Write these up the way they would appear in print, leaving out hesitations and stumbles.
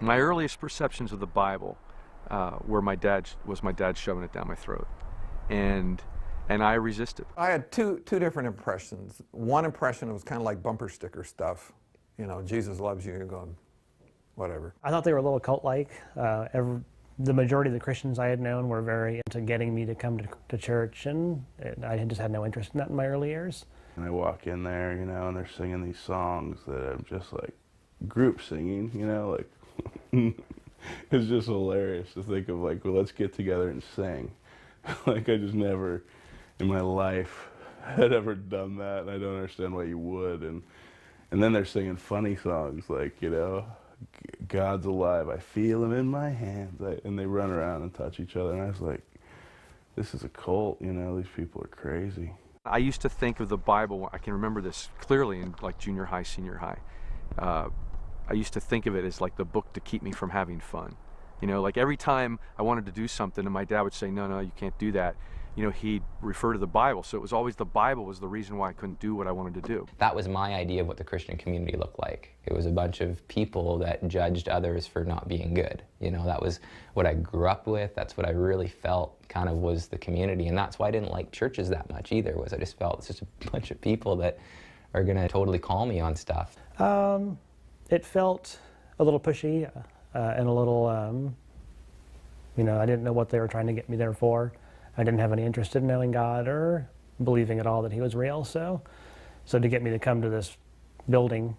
My earliest perceptions of the Bible were my dad shoving it down my throat, and I resisted. I had two different impressions. One impression was kind of like bumper sticker stuff. You know, Jesus loves you, you're going, whatever. I thought they were a little cult-like. The majority of the Christians I had known were very into getting me to come to church, and I just had no interest in that in my early years. And I walk in there, you know, and they're singing these songs that I'm just like, group singing, you know, like, it's just hilarious to think of, like, well, let's get together and sing. Like, I just never in my life had ever done that, and I don't understand why you would. And then they're singing funny songs like, you know, God's alive, I feel him in my hands, and they run around and touch each other, and I was like, this is a cult, you know, these people are crazy. I used to think of the Bible, I can remember this clearly in like junior high, senior high. I used to think of it as like the book to keep me from having fun. You know, like every time I wanted to do something and my dad would say, no, you can't do that, you know, he'd refer to the Bible. So it was always the Bible was the reason why I couldn't do what I wanted to do. That was my idea of what the Christian community looked like. It was a bunch of people that judged others for not being good. You know, that was what I grew up with. That's what I really felt kind of was the community. And that's why I didn't like churches that much either, was I just felt it's just a bunch of people that are going to totally call me on stuff. It felt a little pushy and a little, you know, I didn't know what they were trying to get me there for. I didn't have any interest in knowing God or believing at all that he was real. So to get me to come to this building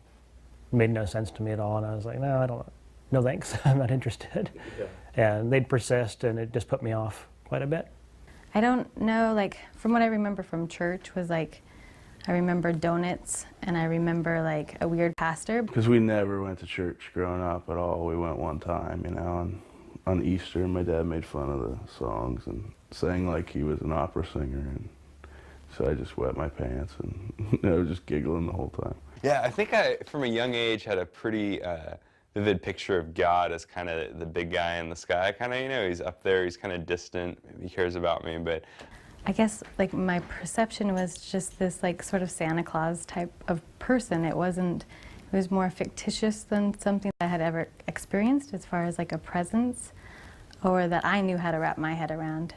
made no sense to me at all. And I was like, no thanks, I'm not interested. Yeah. And they'd persist, and it just put me off quite a bit. I don't know, like, from what I remember from church was like, I remember donuts, and I remember like a weird pastor. Because we never went to church growing up at all. We went one time, you know, and on Easter my dad made fun of the songs and sang like he was an opera singer, and so I just wet my pants and you know, just giggling the whole time. Yeah, I think I, from a young age, had a pretty vivid picture of God as kind of the big guy in the sky, kind of, you know, he's up there, he's kind of distant, he cares about me, but I guess like my perception was just this like sort of Santa Claus type of person. It was more fictitious than something I had ever experienced as far as like a presence or that I knew how to wrap my head around.